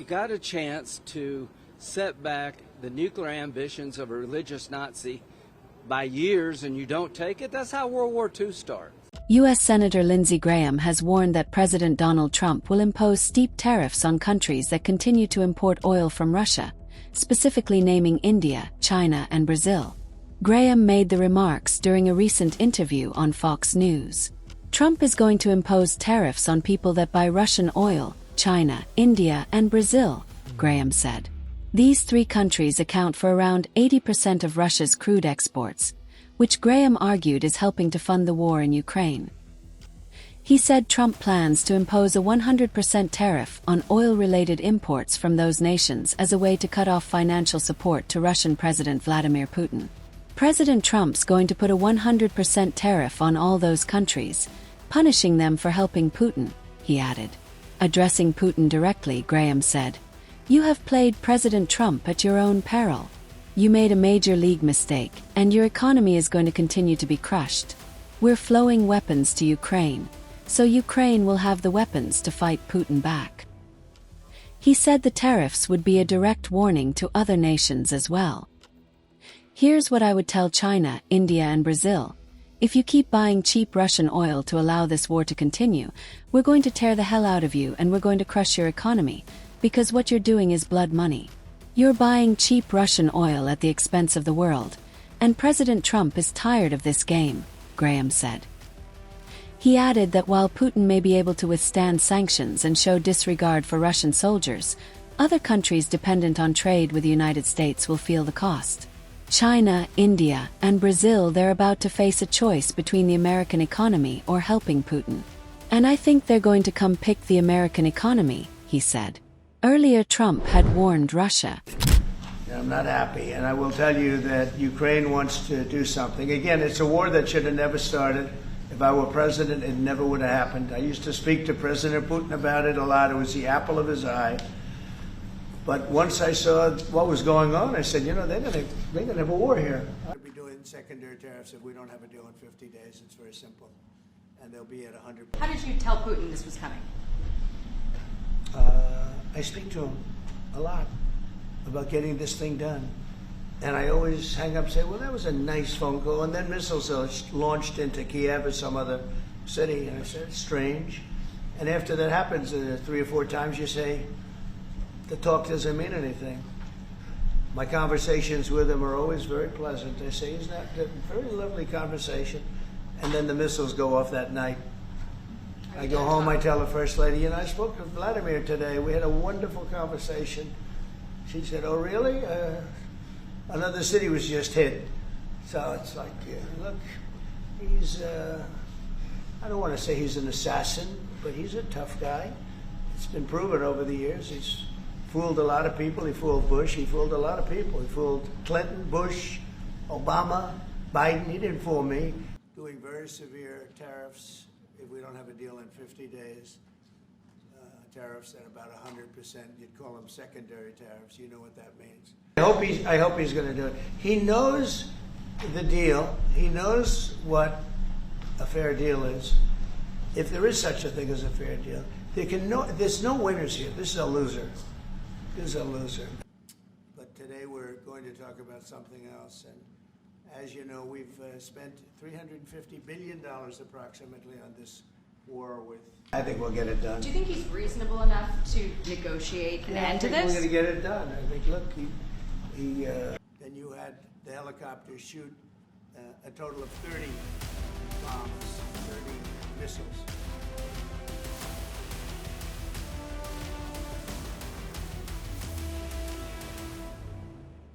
you got a chance to set back the nuclear ambitions of a religious Nazi by years and you don't take it, that's how World War II started. U.S. Senator Lindsey Graham has warned that President Donald Trump will impose steep tariffs on countries that continue to import oil from Russia, specifically naming India, China, and Brazil. Graham made the remarks during a recent interview on Fox News. Trump is going to impose tariffs on people that buy Russian oil, China, India, and Brazil, Graham said. These three countries account for around 80% of Russia's crude exports, which Graham argued is helping to fund the war in Ukraine. He said Trump plans to impose a 100% tariff on oil-related imports from those nations as a way to cut off financial support to Russian President Vladimir Putin. President Trump's going to put a 100% tariff on all those countries, punishing them for helping Putin, he added. Addressing Putin directly, Graham said, "You have played President Trump at your own peril. You made a major league mistake, and your economy is going to continue to be crushed. We're flowing weapons to Ukraine, so Ukraine will have the weapons to fight Putin back." He said the tariffs would be a direct warning to other nations as well. "Here's what I would tell China, India, and Brazil. If you keep buying cheap Russian oil to allow this war to continue, we're going to tear the hell out of you and we're going to crush your economy, because what you're doing is blood money. You're buying cheap Russian oil at the expense of the world, and President Trump is tired of this game," Graham said. He added that while Putin may be able to withstand sanctions and show disregard for Russian soldiers, other countries dependent on trade with the United States will feel the cost. China, India, and Brazil, they're about to face a choice between the American economy or helping Putin. "And I think they're going to come pick the American economy," he said. Earlier, Trump had warned Russia. I'm not happy, and I will tell you that Ukraine wants to do something. Again, it's a war that should have never started. If I were president, it never would have happened. I used to speak to President Putin about it a lot. It was the apple of his eye. But once I saw what was going on, I said, you know, they're gonna have a war here. I'll be doing secondary tariffs if we don't have a deal in 50 days. It's very simple. And they'll be at 100%. How did you tell Putin this was coming? I speak to him a lot about getting this thing done. And I always hang up and say, well, that was a nice phone call. And then missiles are launched into Kiev or some other city. And I said, it's strange. And after that happens 3 or 4 times, you say, the talk doesn't mean anything. My conversations with him are always very pleasant. I say, isn't that a very lovely conversation? And then the missiles go off that night. I go home, I tell the First Lady, you know, I spoke to Vladimir today. We had a wonderful conversation. She said, oh, really? Another city was just hit. So it's like, look, he's, I don't want to say he's an assassin, but he's a tough guy. It's been proven over the years. He's fooled a lot of people. He fooled Bush. He fooled a lot of people. He fooled Clinton, Bush, Obama, Biden. He didn't fool me. Doing very severe tariffs. If we don't have a deal in 50 days, tariffs at about 100%, you'd call them secondary tariffs. You know what that means. I hope he's going to do it. He knows the deal. He knows what a fair deal is. If there is such a thing as a fair deal, there's no winners here. This is a loser. This is a loser. But today we're going to talk about something else. And as you know, we've spent $350 billion approximately on this war with... I think we'll get it done. Do you think he's reasonable enough to negotiate an end to this? I think we're going to get it done. I think, look, then you had the helicopters shoot a total of 30